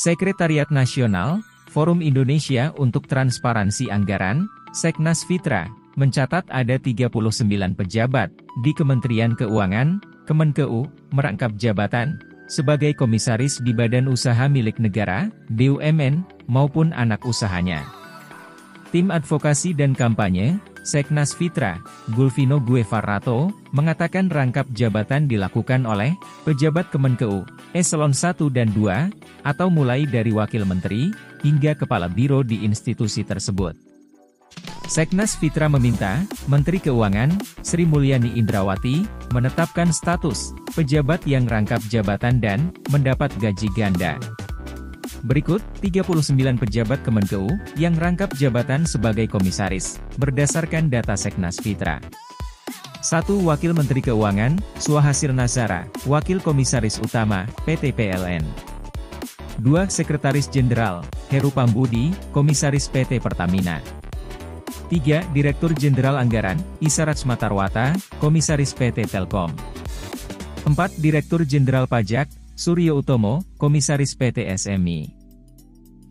Sekretariat Nasional, Forum Indonesia untuk Transparansi Anggaran, Seknas Fitra, mencatat ada 39 pejabat di Kementerian Keuangan, Kemenkeu, merangkap jabatan sebagai komisaris di badan usaha milik negara, BUMN, maupun anak usahanya. Tim Advokasi dan Kampanye, Seknas Fitra, Gulvino Guevarato, mengatakan rangkap jabatan dilakukan oleh pejabat Kemenkeu, Eselon 1 dan 2, atau mulai dari Wakil Menteri, hingga Kepala Biro di institusi tersebut. Seknas Fitra meminta Menteri Keuangan, Sri Mulyani Indrawati, menetapkan status pejabat yang rangkap jabatan dan mendapat gaji ganda. Berikut 39 pejabat Kemenkeu yang rangkap jabatan sebagai komisaris, berdasarkan data Seknas Fitra. 1. Wakil Menteri Keuangan, Suhasir Nazara, Wakil Komisaris Utama, PT PLN. 2. Sekretaris Jenderal, Heru Pambudi, Komisaris PT Pertamina. 3. Direktur Jenderal Anggaran, Isarats Matarwata, Komisaris PT Telkom. 4. Direktur Jenderal Pajak, Suryo Utomo, Komisaris PT SMI.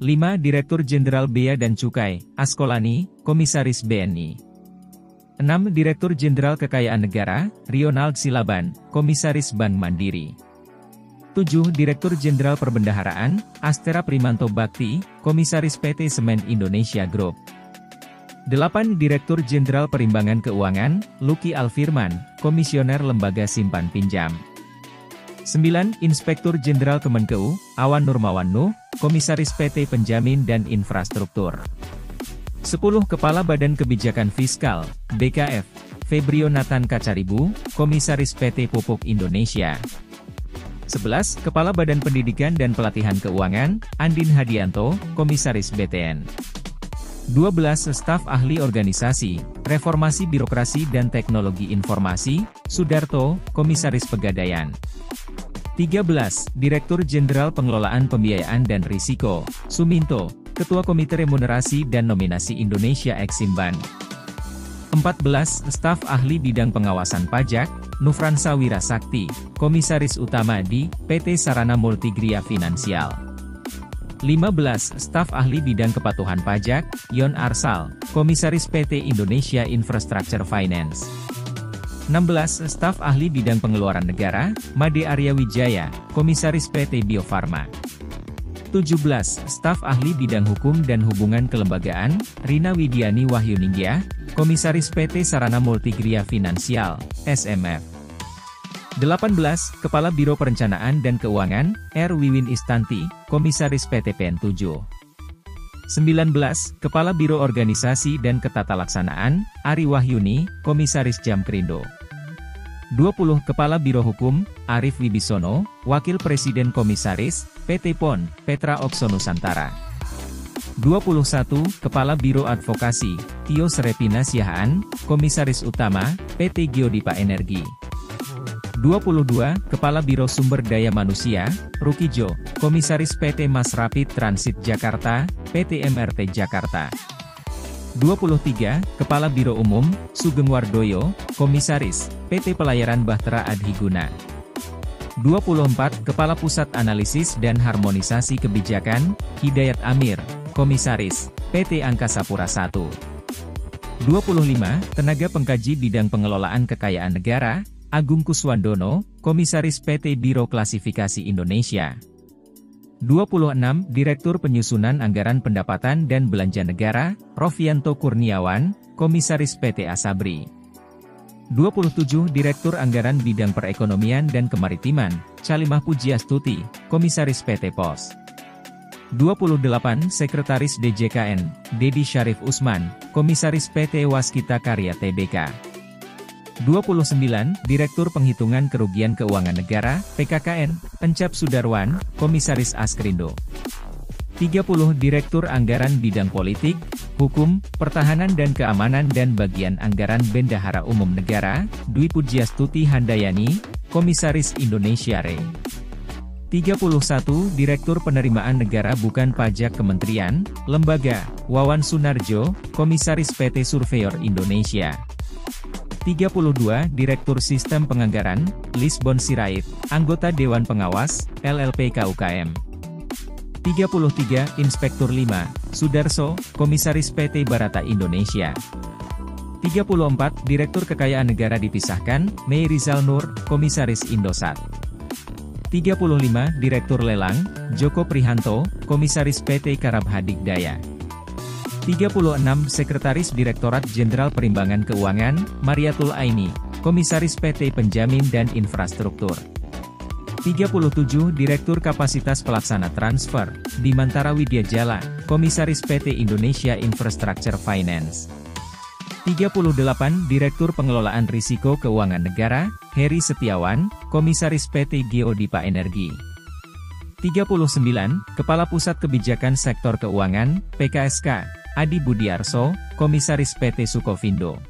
5. Direktur Jenderal Bea dan Cukai, Askolani, Komisaris BNI. 6. Direktur Jenderal Kekayaan Negara, Ronald Silaban, Komisaris Bank Mandiri. 7. Direktur Jenderal Perbendaharaan, Astera Primanto Bakti, Komisaris PT Semen Indonesia Group. 8. Direktur Jenderal Perimbangan Keuangan, Luki Alfirman, Komisioner Lembaga Simpan Pinjam. 9. Inspektur Jenderal Kemenkeu, Awan Nurmawan Nuh, Komisaris PT Penjamin dan Infrastruktur. 10. Kepala Badan Kebijakan Fiskal, BKF, Febrio Nathan Kacaribu, Komisaris PT Pupuk Indonesia. 11. Kepala Badan Pendidikan dan Pelatihan Keuangan, Andin Hadianto, Komisaris BTN. 12. Staf Ahli Organisasi, Reformasi Birokrasi dan Teknologi Informasi, Sudarto, Komisaris Pegadaian. 13. Direktur Jenderal Pengelolaan Pembiayaan dan Risiko, Suminto, Ketua Komite Remunerasi dan Nominasi Indonesia Eksimban. 14. Staf Ahli Bidang Pengawasan Pajak, Nufransa Wirasakti, Komisaris Utama di PT Sarana Multigria Finansial. 15. Staf Ahli Bidang Kepatuhan Pajak, Yon Arsal, Komisaris PT Indonesia Infrastructure Finance. 16. Staf Ahli Bidang Pengeluaran Negara, Made Arya Wijaya, Komisaris PT Bio Farma. 17. Staf Ahli Bidang Hukum dan Hubungan Kelembagaan, Rina Widiani Wahyuninggia, Komisaris PT Sarana Multigria Finansial, SMF. 18. Kepala Biro Perencanaan dan Keuangan, R. Wiwin Istanti, Komisaris PT PN7. 19. Kepala Biro Organisasi dan Ketatalaksanaan, Ari Wahyuni, Komisaris Jamkrindo. 20. Kepala Biro Hukum, Arif Wibisono, Wakil Presiden Komisaris, PT PON, Petra Okso Nusantara. 21. Kepala Biro Advokasi, Tio Serepina Siahaan, Komisaris Utama, PT Geodipa Energi. 22. Kepala Biro Sumber Daya Manusia, Rukijo, Komisaris PT Mas Rapid Transit Jakarta, PT MRT Jakarta. 23. Kepala Biro Umum, Sugeng Wardoyo, Komisaris, PT Pelayaran Bahtera Adhiguna. 24. Kepala Pusat Analisis dan Harmonisasi Kebijakan, Hidayat Amir, Komisaris, PT Angkasa Pura I. 25. Tenaga Pengkaji Bidang Pengelolaan Kekayaan Negara, Agung Kuswandono, Komisaris PT Biro Klasifikasi Indonesia. 26. Direktur Penyusunan Anggaran Pendapatan dan Belanja Negara, Rofianto Kurniawan, Komisaris PT Asabri. 27. Direktur Anggaran Bidang Perekonomian dan Kemaritiman, Calimah Pujiastuti, Komisaris PT Pos. 28. Sekretaris DJKN, Dedi Syarif Usman, Komisaris PT Waskita Karya Tbk. 29. Direktur Penghitungan Kerugian Keuangan Negara, PKKN, Encap Sudarwan, Komisaris Askrindo. 30. Direktur Anggaran Bidang Politik, Hukum, Pertahanan dan Keamanan dan Bagian Anggaran Bendahara Umum Negara, Dwi Pujiastuti Handayani, Komisaris Indonesia Re. 31. Direktur Penerimaan Negara Bukan Pajak Kementerian, Lembaga, Wawan Sunarjo, Komisaris PT Surveyor Indonesia. 32. Direktur Sistem Penganggaran, Lisbon Sirait, Anggota Dewan Pengawas, LLP KUKM. 33. Inspektur 5, Sudarso, Komisaris PT Barata Indonesia. 34. Direktur Kekayaan Negara dipisahkan, May Rizal Nur, Komisaris Indosat. 35. Direktur Lelang, Joko Prihanto, Komisaris PT Karabha Digdaya. 36. Sekretaris Direktorat Jenderal Perimbangan Keuangan, Mariatul Aini, Komisaris PT Penjamin dan Infrastruktur. 37. Direktur Kapasitas Pelaksana Transfer, Dimantara Widyajala, Komisaris PT Indonesia Infrastructure Finance. 38. Direktur Pengelolaan Risiko Keuangan Negara, Heri Setiawan, Komisaris PT Geodipa Energi. 39. Kepala Pusat Kebijakan Sektor Keuangan, PKSK, Adi Budiarso, Komisaris PT Sukovindo.